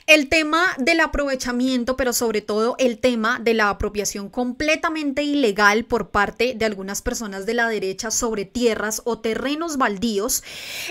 El tema del aprovechamiento, pero sobre todo el tema de la apropiación completamente ilegal por parte de algunas personas de la derecha sobre tierras o terrenos baldíos,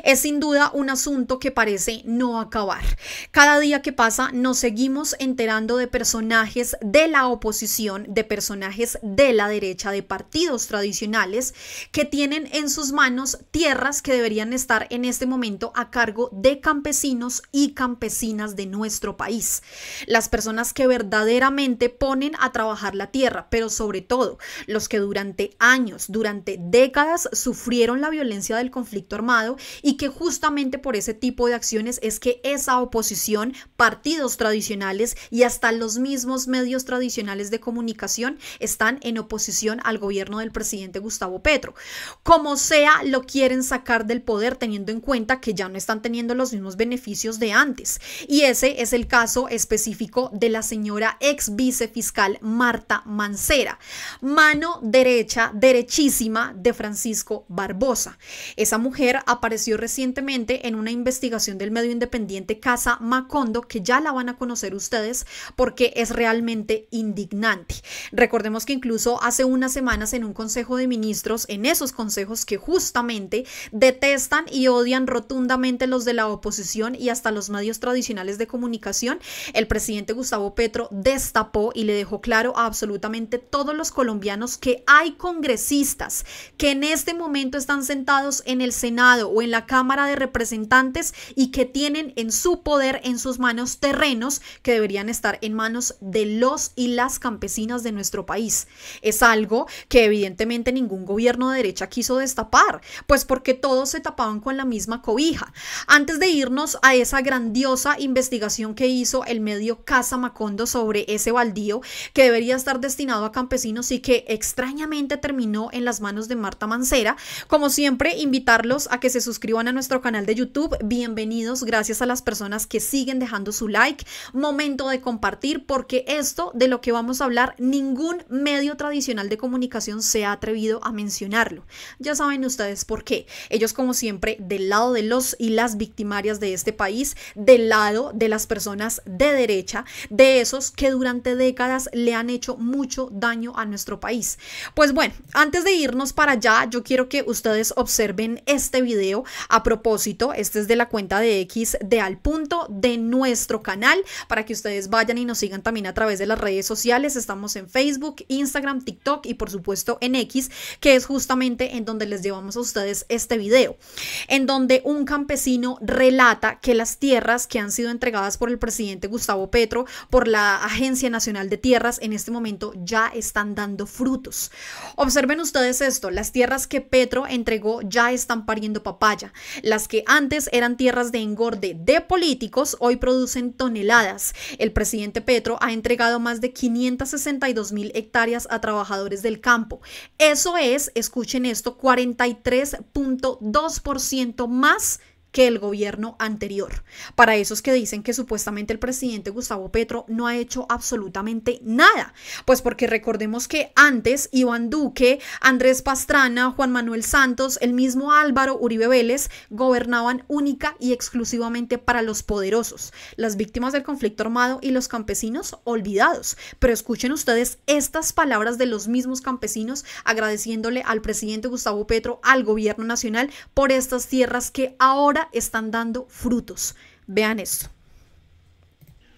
es sin duda un asunto que parece no acabar. Cada día que pasa nos seguimos enterando de personajes de la oposición, de personajes de la derecha, de partidos tradicionales que tienen en sus manos tierras que deberían estar en este momento a cargo de campesinos y campesinas de nuestro país. Las personas que verdaderamente ponen a trabajar la tierra, pero sobre todo los que durante años, durante décadas sufrieron la violencia del conflicto armado y que justamente por ese tipo de acciones es que esa oposición, partidos tradicionales y hasta los mismos medios tradicionales de comunicación están en oposición al gobierno del presidente Gustavo Petro. Como sea, lo quieren sacar del poder teniendo en cuenta que ya no están teniendo los mismos beneficios de antes. Y ese es el caso específico de la señora ex vicefiscal Marta Mancera, mano derecha, derechísima de Francisco Barbosa. Esa mujer apareció recientemente en una investigación del medio independiente Casa Macondo, que ya la van a conocer ustedes porque es realmente indignante. Recordemos que incluso hace unas semanas en un consejo de ministros, en esos consejos que justamente detestan y odian rotundamente los de la oposición y hasta los medios tradicionales de comunicación, el presidente Gustavo Petro destapó y le dejó claro a absolutamente todos los colombianos que hay congresistas que en este momento están sentados en el Senado o en la Cámara de Representantes y que tienen en su poder, en sus manos, terrenos que deberían estar en manos de los y las campesinas de nuestro país. Es algo que evidentemente ningún gobierno de derecha quiso destapar, pues porque todos se tapaban con la misma cobija. Antes de irnos a esa grandiosa investigación que hizo el medio Casa Macondo sobre ese baldío que debería estar destinado a campesinos y que extrañamente terminó en las manos de Marta Mancera, como siempre, invitarlos a que se suscriban a nuestro canal de YouTube. Bienvenidos, gracias a las personas que siguen dejando su like. Momento de compartir, porque esto de lo que vamos a hablar, ningún medio tradicional de comunicación se ha atrevido a mencionarlo. Ya saben ustedes por qué. Ellos, como siempre, del lado de los y las victimarias de este país, del lado de las personas de derecha, de esos que durante décadas le han hecho mucho daño a nuestro país. Pues bueno, antes de irnos para allá, yo quiero que ustedes observen este video. A propósito, este es de la cuenta de X de Al Punto de nuestro canal, para que ustedes vayan y nos sigan también a través de las redes sociales. Estamos en Facebook, Instagram, TikTok y por supuesto en X, que es justamente en donde les llevamos a ustedes este video, en donde un campesino relata que las tierras que han sido entregadas por el presidente Gustavo Petro, por la Agencia Nacional de Tierras, en este momento ya están dando frutos. Observen ustedes esto, las tierras que Petro entregó ya están pariendo papaya. Las que antes eran tierras de engorde de políticos, hoy producen toneladas. El presidente Petro ha entregado más de 562.000 hectáreas a trabajadores del campo. Eso es, escuchen esto, 43.2% más que el gobierno anterior. Para esos que dicen que supuestamente el presidente Gustavo Petro no ha hecho absolutamente nada, pues porque recordemos que antes Iván Duque, Andrés Pastrana, Juan Manuel Santos, el mismo Álvaro Uribe Vélez gobernaban única y exclusivamente para los poderosos, las víctimas del conflicto armado y los campesinos olvidados. Pero escuchen ustedes estas palabras de los mismos campesinos agradeciéndole al presidente Gustavo Petro, al gobierno nacional, por estas tierras que ahora están dando frutos. Vean esto.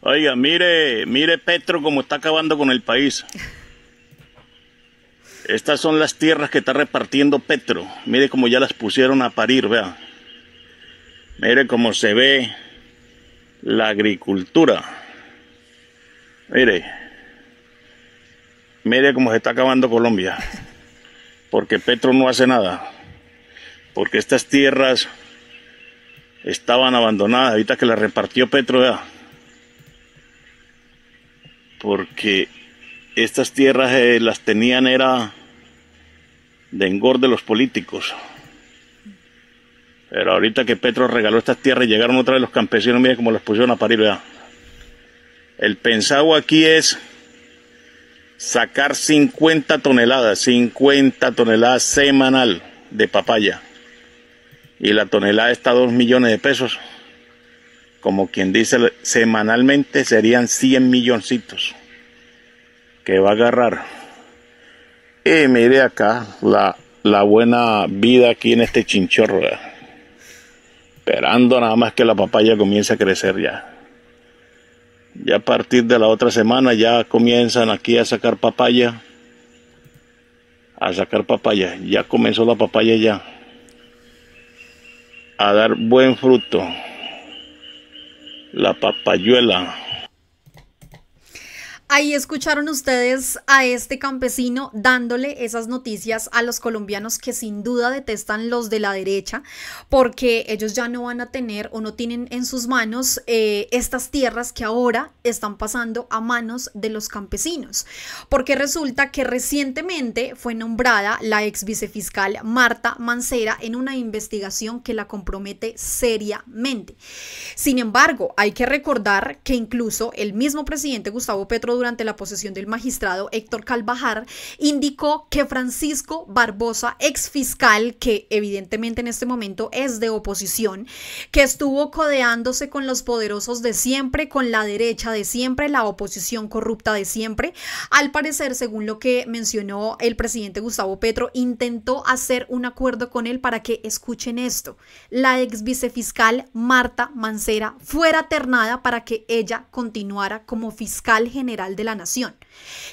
Oiga, mire Petro cómo está acabando con el país. Estas son las tierras que está repartiendo Petro. Mire cómo ya las pusieron a parir, vea. Mire cómo se ve la agricultura. Mire cómo se está acabando Colombia. Porque Petro no hace nada. Porque estas tierras estaban abandonadas, ahorita que las repartió Petro, ¿verdad? Porque estas tierras las tenían era de engorde los políticos. Pero ahorita que Petro regaló estas tierras, llegaron otra vez los campesinos, miren cómo las pusieron a parir, ¿verdad? El pensado aquí es sacar 50 toneladas semanal de papaya. Y la tonelada está a 2 millones de pesos. como quien dice, semanalmente serían 100 milloncitos que va a agarrar. Y mire acá la buena vida aquí en este chinchorro, esperando nada más que la papaya comience a crecer ya. Ya a partir de la otra semana ya comienzan aquí a sacar papaya. Ya comenzó la papaya ya a dar buen fruto. La papayuela. Ahí escucharon ustedes a este campesino dándole esas noticias a los colombianos que sin duda detestan los de la derecha, porque ellos ya no van a tener o no tienen en sus manos estas tierras que ahora están pasando a manos de los campesinos. Porque resulta que recientemente fue nombrada la ex vicefiscal Marta Mancera en una investigación que la compromete seriamente. Sin embargo, hay que recordar que incluso el mismo presidente Gustavo Petro, durante la posesión del magistrado Héctor Calvajar, indicó que Francisco Barbosa, ex fiscal, que evidentemente en este momento es de oposición, que estuvo codeándose con los poderosos de siempre, con la derecha de siempre, la oposición corrupta de siempre. Al parecer, según lo que mencionó el presidente Gustavo Petro, intentó hacer un acuerdo con él para que, escuchen esto, la ex vicefiscal Marta Mancera fuera ternada para que ella continuara como fiscal general de la nación.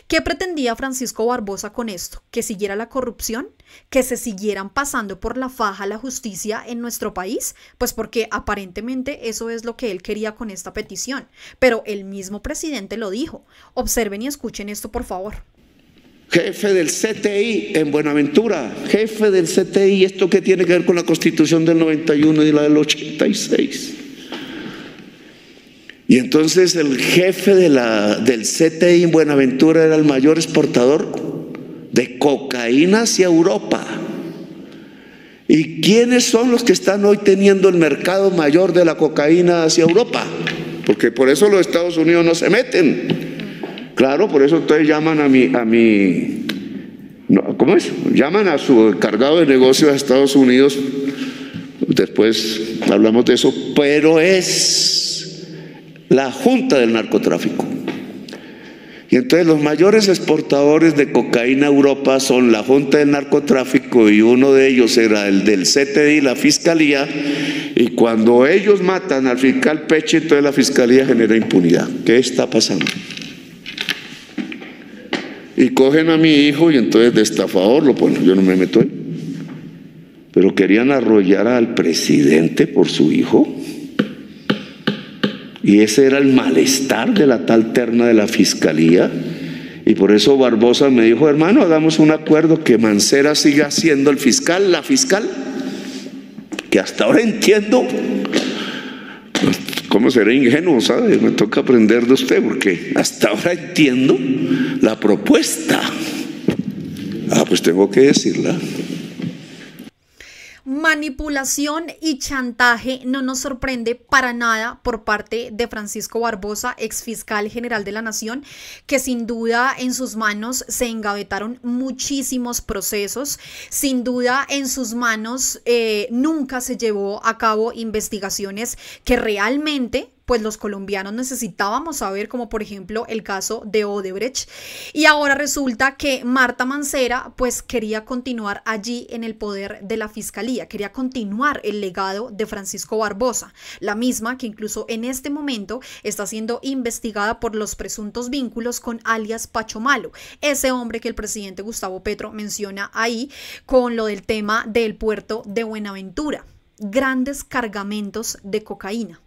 ¿Qué pretendía Francisco Barbosa con esto? ¿Que siguiera la corrupción? ¿Que se siguieran pasando por la faja la justicia en nuestro país? Pues porque aparentemente eso es lo que él quería con esta petición. Pero el mismo presidente lo dijo. Observen y escuchen esto, por favor. Jefe del CTI en Buenaventura, jefe del CTI, ¿esto qué tiene que ver con la Constitución del 91 y la del 86? Y entonces el jefe del CTI en Buenaventura era el mayor exportador de cocaína hacia Europa. ¿Y quiénes son los que están hoy teniendo el mercado mayor de la cocaína hacia Europa? Porque por eso los Estados Unidos no se meten. Claro, por eso ustedes llaman ¿cómo es? Llaman a su encargado de negocios a Estados Unidos. Después hablamos de eso, pero es la Junta del Narcotráfico. Y entonces los mayores exportadores de cocaína a Europa son la Junta del Narcotráfico, y uno de ellos era el del CTI, la Fiscalía, y cuando ellos matan al fiscal Peche, entonces la Fiscalía genera impunidad. ¿Qué está pasando? Y cogen a mi hijo y entonces de estafador lo ponen. Yo no me meto ahí. Pero querían arrollar al presidente por su hijo. Y ese era el malestar de la tal terna de la Fiscalía. Y por eso Barbosa me dijo: hermano, hagamos un acuerdo, que Mancera siga siendo el fiscal, la fiscal, que hasta ahora entiendo. ¿Cómo seré ingenuo, sabe? Me toca aprender de usted, porque hasta ahora entiendo la propuesta. Pues tengo que decirla. Manipulación y chantaje no nos sorprende para nada por parte de Francisco Barbosa, ex fiscal general de la Nación, que sin duda en sus manos se engavetaron muchísimos procesos. Sin duda en sus manos nunca se llevó a cabo investigaciones que realmente pues los colombianos necesitábamos saber, como por ejemplo el caso de Odebrecht. Y ahora resulta que Marta Mancera pues quería continuar allí en el poder de la fiscalía, quería continuar el legado de Francisco Barbosa, la misma que incluso en este momento está siendo investigada por los presuntos vínculos con alias Pacho Malo, ese hombre que el presidente Gustavo Petro menciona ahí con lo del tema del puerto de Buenaventura, grandes cargamentos de cocaína.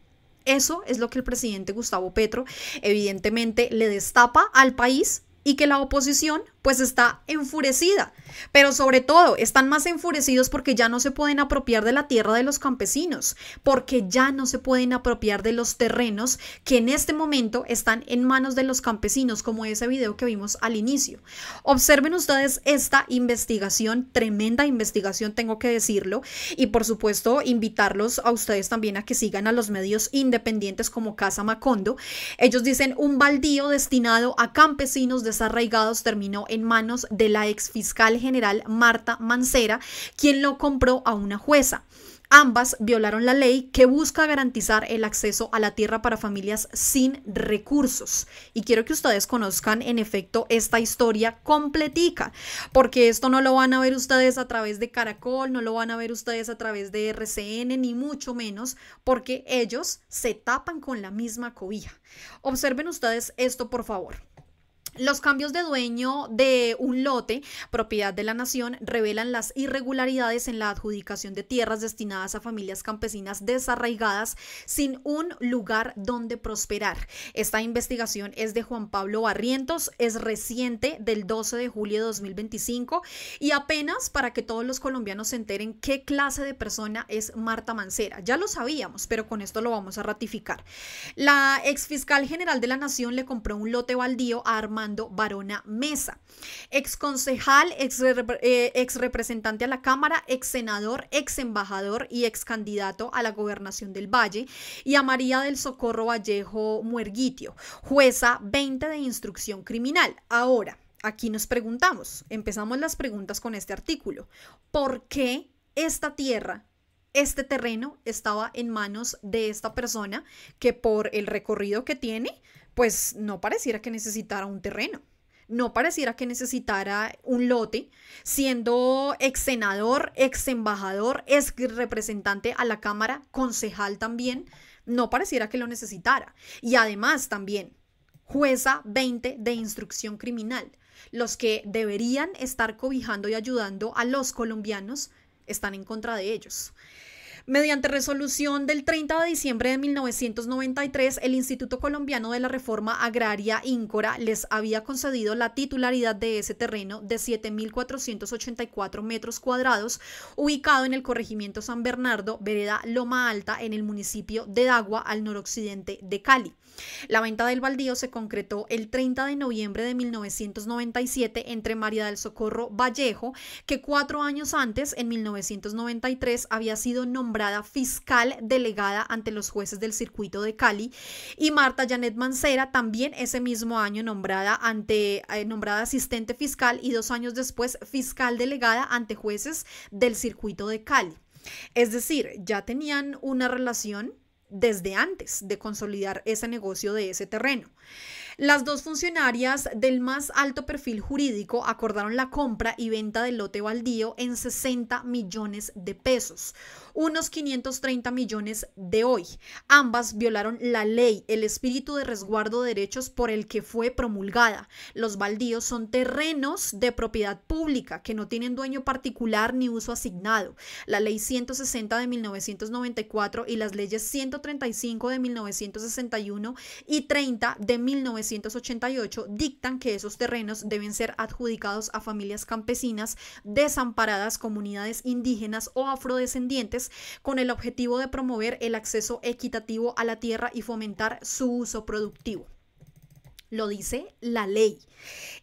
Eso es lo que el presidente Gustavo Petro evidentemente le destapa al país, y que la oposición pues está enfurecida, pero sobre todo están más enfurecidos porque ya no se pueden apropiar de la tierra de los campesinos, porque ya no se pueden apropiar de los terrenos que en este momento están en manos de los campesinos, como ese video que vimos al inicio. Observen ustedes esta investigación, tremenda investigación, tengo que decirlo, y por supuesto invitarlos a ustedes también a que sigan a los medios independientes como Casa Macondo. Ellos dicen: un baldío destinado a campesinos desarraigados terminó en manos de la ex fiscal general Marta Mancera, quien lo compró a una jueza. Ambas violaron la ley que busca garantizar el acceso a la tierra para familias sin recursos. Y quiero que ustedes conozcan en efecto esta historia completica, porque esto no lo van a ver ustedes a través de Caracol, no lo van a ver ustedes a través de RCN, ni mucho menos, porque ellos se tapan con la misma cobija. Observen ustedes esto, por favor. Los cambios de dueño de un lote, propiedad de la nación, revelan las irregularidades en la adjudicación de tierras destinadas a familias campesinas desarraigadas sin un lugar donde prosperar. Esta investigación es de Juan Pablo Barrientos, es reciente, del 12 de julio de 2025, y apenas para que todos los colombianos se enteren qué clase de persona es Marta Mancera. Ya lo sabíamos, pero con esto lo vamos a ratificar. La exfiscal general de la nación le compró un lote baldío a Armando Barona Mesa, ex concejal, ex representante a la Cámara, ex senador, ex embajador y ex candidato a la gobernación del Valle, y a María del Socorro Vallejo Muerguitio, jueza 20 de instrucción criminal. Ahora, aquí nos preguntamos, empezamos las preguntas con este artículo. ¿Por qué esta tierra, este terreno estaba en manos de esta persona que por el recorrido que tiene, pues no pareciera que necesitara un terreno, no pareciera que necesitara un lote, siendo ex senador, ex embajador, ex representante a la Cámara, concejal también, no pareciera que lo necesitara? Y además también, jueza 20 de instrucción criminal, los que deberían estar cobijando y ayudando a los colombianos están en contra de ellos. Mediante resolución del 30 de diciembre de 1993, el Instituto Colombiano de la Reforma Agraria, INCORA, les había concedido la titularidad de ese terreno de 7.484 metros cuadrados, ubicado en el corregimiento San Bernardo, vereda Loma Alta, en el municipio de Dagua, al noroccidente de Cali. La venta del baldío se concretó el 30 de noviembre de 1997 entre María del Socorro Vallejo, que 4 años antes, en 1993, había sido nombrada fiscal delegada ante los jueces del circuito de Cali, y Marta Janet Mancera, también ese mismo año nombrada asistente fiscal y 2 años después fiscal delegada ante jueces del circuito de Cali. Es decir, ya tenían una relación desde antes de consolidar ese negocio de ese terreno. Las dos funcionarias del más alto perfil jurídico acordaron la compra y venta del lote baldío en 60 millones de pesos, unos 530 millones de hoy. Ambas violaron la ley, el espíritu de resguardo de derechos por el que fue promulgada. Los baldíos son terrenos de propiedad pública que no tienen dueño particular ni uso asignado. La ley 160 de 1994 y las leyes 135 de 1961 y 30 de 1988 dictan que esos terrenos deben ser adjudicados a familias campesinas desamparadas, comunidades indígenas o afrodescendientes, con el objetivo de promover el acceso equitativo a la tierra y fomentar su uso productivo. Lo dice la ley.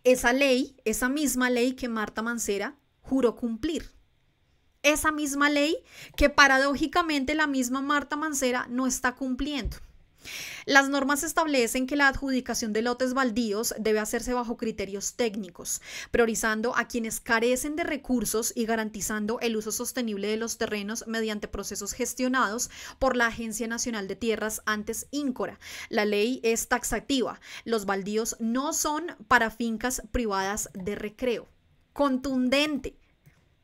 Esa ley, esa misma ley que Marta Mancera juró cumplir. Esa misma ley que paradójicamente la misma Marta Mancera no está cumpliendo. Las normas establecen que la adjudicación de lotes baldíos debe hacerse bajo criterios técnicos, priorizando a quienes carecen de recursos y garantizando el uso sostenible de los terrenos mediante procesos gestionados por la Agencia Nacional de Tierras, antes INCORA. La ley es taxativa. Los baldíos no son para fincas privadas de recreo. Contundente.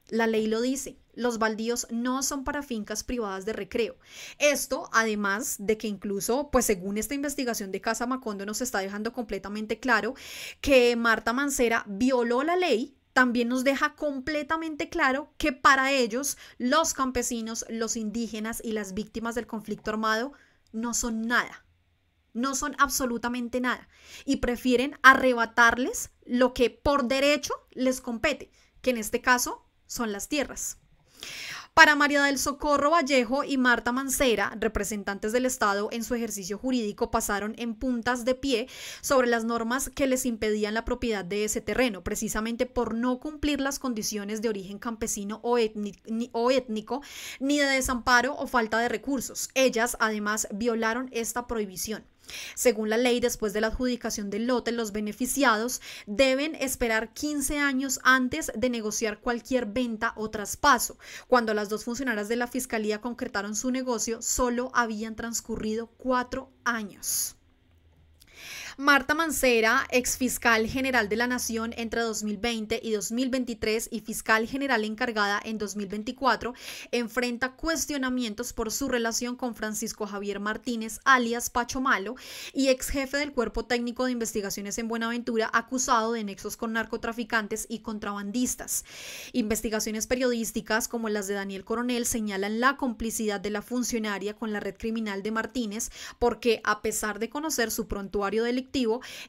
La ley lo dice. Los baldíos no son para fincas privadas de recreo. Esto, además de que incluso, pues según esta investigación de Casa Macondo, nos está dejando completamente claro que Marta Mancera violó la ley, también nos deja completamente claro que para ellos, los campesinos, los indígenas y las víctimas del conflicto armado no son nada. No son absolutamente nada. Y prefieren arrebatarles lo que por derecho les compete, que en este caso son las tierras. Para María del Socorro Vallejo y Marta Mancera, representantes del Estado en su ejercicio jurídico, pasaron en puntas de pie sobre las normas que les impedían la propiedad de ese terreno, precisamente por no cumplir las condiciones de origen campesino o étnico, ni de desamparo o falta de recursos. Ellas, además, violaron esta prohibición. Según la ley, después de la adjudicación del lote, los beneficiados deben esperar 15 años antes de negociar cualquier venta o traspaso. Cuando las dos funcionarias de la Fiscalía concretaron su negocio, solo habían transcurrido 4 años. Marta Mancera, exfiscal general de la Nación entre 2020 y 2023 y fiscal general encargada en 2024, enfrenta cuestionamientos por su relación con Francisco Javier Martínez, alias Pacho Malo, y ex jefe del Cuerpo Técnico de Investigaciones en Buenaventura, acusado de nexos con narcotraficantes y contrabandistas. Investigaciones periodísticas como las de Daniel Coronel señalan la complicidad de la funcionaria con la red criminal de Martínez porque, a pesar de conocer su prontuario delictivo,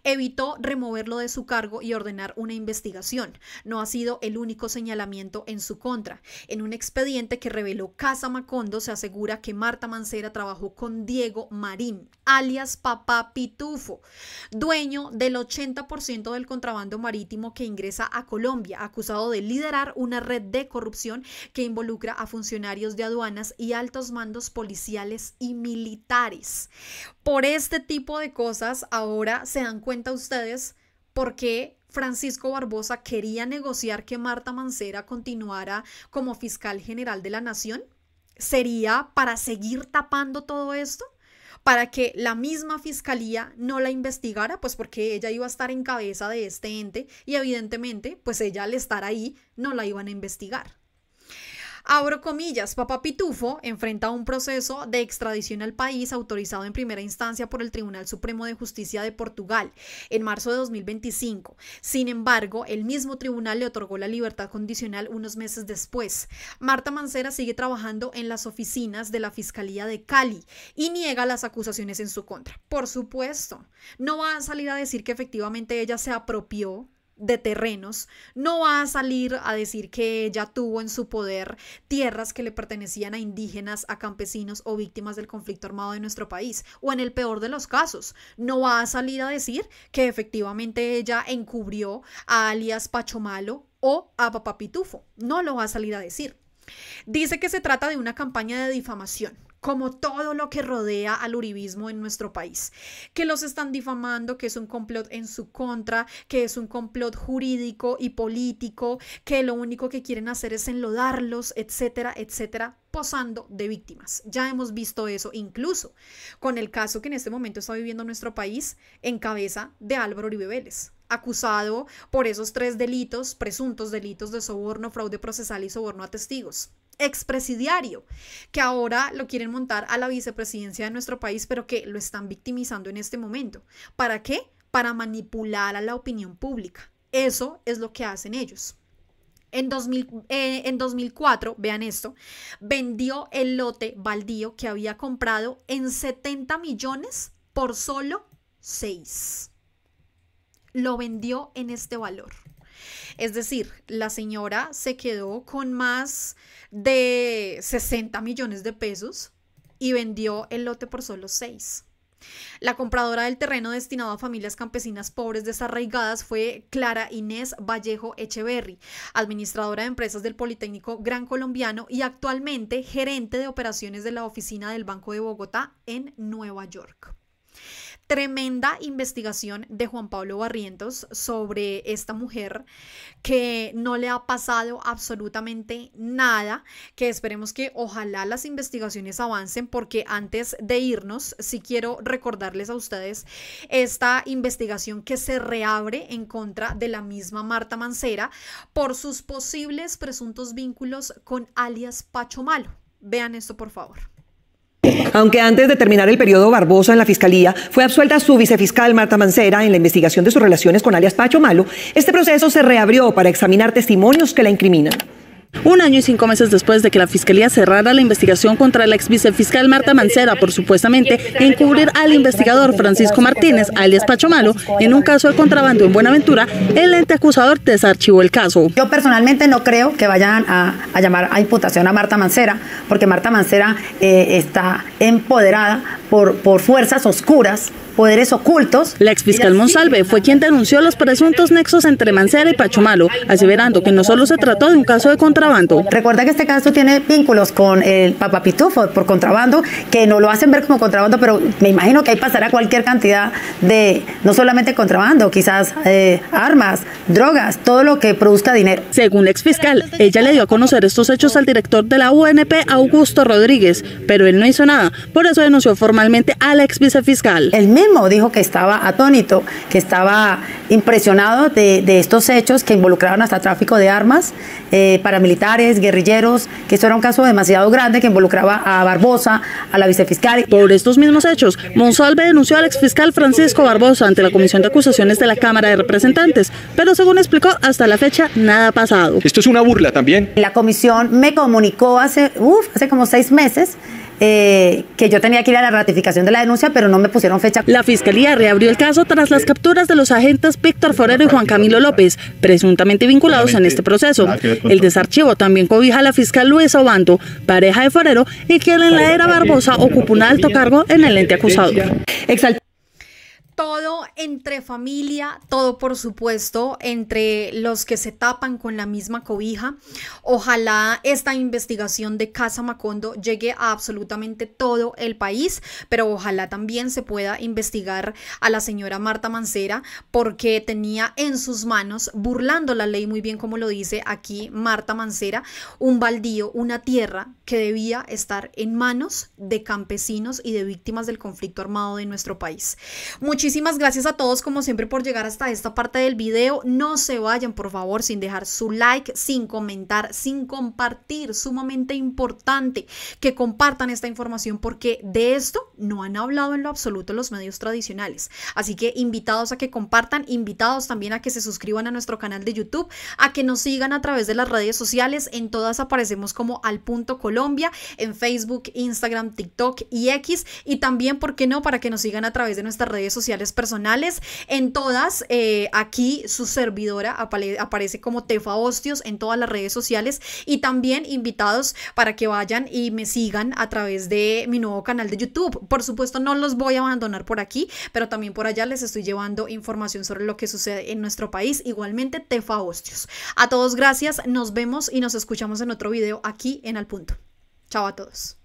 evitó removerlo de su cargo y ordenar una investigación. No ha sido el único señalamiento en su contra. En un expediente que reveló Casa Macondo se asegura que Marta Mancera trabajó con Diego Marín, alias Papá Pitufo, dueño del 80% del contrabando marítimo que ingresa a Colombia, acusado de liderar una red de corrupción que involucra a funcionarios de aduanas y altos mandos policiales y militares. Por este tipo de cosas, ahora se dan cuenta ustedes por qué Francisco Barbosa quería negociar que Marta Mancera continuara como fiscal general de la Nación. ¿Sería para seguir tapando todo esto? ¿Para que la misma fiscalía no la investigara? Pues porque ella iba a estar en cabeza de este ente y evidentemente, pues ella al estar ahí no la iban a investigar. Abro comillas, Papá Pitufo enfrenta un proceso de extradición al país autorizado en primera instancia por el Tribunal Supremo de Justicia de Portugal en marzo de 2025. Sin embargo, el mismo tribunal le otorgó la libertad condicional unos meses después. Marta Mancera sigue trabajando en las oficinas de la Fiscalía de Cali y niega las acusaciones en su contra. Por supuesto, no va a salir a decir que efectivamente ella se apropió de terrenos, no va a salir a decir que ella tuvo en su poder tierras que le pertenecían a indígenas, a campesinos o víctimas del conflicto armado de nuestro país, o en el peor de los casos, no va a salir a decir que efectivamente ella encubrió a alias Pacho Malo o a Papá Pitufo, no lo va a salir a decir. Dice que se trata de una campaña de difamación, como todo lo que rodea al uribismo en nuestro país, que los están difamando, que es un complot en su contra, que es un complot jurídico y político, que lo único que quieren hacer es enlodarlos, etcétera, etcétera, posando de víctimas. Ya hemos visto eso incluso con el caso que en este momento está viviendo nuestro país en cabeza de Álvaro Uribe Vélez, acusado por esos 3 delitos, presuntos delitos de soborno, fraude procesal y soborno a testigos. Expresidiario, que ahora lo quieren montar a la vicepresidencia de nuestro país, pero que lo están victimizando en este momento. ¿Para qué? Para manipular a la opinión pública. Eso es lo que hacen ellos. En 2004, vean esto, vendió el lote baldío que había comprado en 70 millones por solo 6. Lo vendió en este valor. Es decir, la señora se quedó con más de 60 millones de pesos y vendió el lote por solo 6. La compradora del terreno destinado a familias campesinas pobres desarraigadas fue Clara Inés Vallejo Echeverry, administradora de empresas del Politécnico Gran Colombiano y actualmente gerente de operaciones de la oficina del Banco de Bogotá en Nueva York. Tremenda investigación de Juan Pablo Barrientos sobre esta mujer que no le ha pasado absolutamente nada, que esperemos que ojalá las investigaciones avancen, porque antes de irnos, sí quiero recordarles a ustedes esta investigación que se reabre en contra de la misma Marta Mancera por sus posibles presuntos vínculos con alias Pacho Malo. Vean esto, por favor. Aunque antes de terminar el periodo Barbosa en la Fiscalía, fue absuelta su vicefiscal Marta Mancera en la investigación de sus relaciones con alias Pacho Malo, este proceso se reabrió para examinar testimonios que la incriminan. 1 año y 5 meses después de que la Fiscalía cerrara la investigación contra la ex vicefiscal Marta Mancera por supuestamente encubrir al investigador Francisco Martínez, alias Pacho Malo, en un caso de contrabando en Buenaventura, el ente acusador desarchivó el caso. Yo personalmente no creo que vayan a llamar a imputación a Marta Mancera, porque Marta Mancera está empoderada por fuerzas oscuras poderes ocultos. La exfiscal Monsalve fue quien denunció los presuntos nexos entre Mancera y Pachomalo, aseverando que no solo se trató de un caso de contrabando. Recuerda que este caso tiene vínculos con el Papá Pitufo por contrabando, que no lo hacen ver como contrabando, pero me imagino que ahí pasará cualquier cantidad de, no solamente contrabando, quizás armas, drogas, todo lo que produzca dinero. Según la exfiscal, ella le dio a conocer estos hechos al director de la UNP, Augusto Rodríguez, pero él no hizo nada, por eso denunció formalmente a la exvicefiscal. Él mismo dijo que estaba atónito, que estaba impresionado de estos hechos que involucraron hasta tráfico de armas, paramilitares, guerrilleros, que esto era un caso demasiado grande que involucraba a Barbosa, a la vicefiscal. Por estos mismos hechos, Monsalve denunció al exfiscal Francisco Barbosa ante la Comisión de Acusaciones de la Cámara de Representantes, pero según explicó, hasta la fecha nada ha pasado. Esto es una burla también. La comisión me comunicó hace como 6 meses que yo tenía que ir a la ratificación de la denuncia, pero no me pusieron fecha. La Fiscalía reabrió el caso tras las capturas de los agentes Víctor Forero y Juan Camilo López, presuntamente vinculados en este proceso. El desarchivo también cobija a la fiscal Luisa Obando, pareja de Forero, y quien en la era Barbosa ocupó un alto cargo en el ente acusado. Todo entre familia, todo por supuesto entre los que se tapan con la misma cobija. Ojalá esta investigación de Casa Macondo llegue a absolutamente todo el país, pero ojalá también se pueda investigar a la señora Marta Mancera, porque tenía en sus manos, burlando la ley muy bien como lo dice aquí Marta Mancera, un baldío, una tierra que debía estar en manos de campesinos y de víctimas del conflicto armado de nuestro país. Muchísimas gracias a todos como siempre por llegar hasta esta parte del video. No se vayan por favor sin dejar su like, sin comentar, sin compartir. Sumamente importante que compartan esta información porque de esto no han hablado en lo absoluto los medios tradicionales. Así que invitados a que compartan, invitados también a que se suscriban a nuestro canal de YouTube, a que nos sigan a través de las redes sociales. En todas aparecemos como Al Punto Colombia, en Facebook, Instagram, TikTok y X. Y también, ¿por qué no?, para que nos sigan a través de nuestras redes sociales personales. En todas, aquí su servidora aparece como Tefa Hostios en todas las redes sociales, y también invitados para que vayan y me sigan a través de mi nuevo canal de YouTube. Por supuesto no los voy a abandonar por aquí, pero también por allá les estoy llevando información sobre lo que sucede en nuestro país, igualmente Tefa Hostios. A todos gracias, nos vemos y nos escuchamos en otro video aquí en Al Punto. Chao a todos.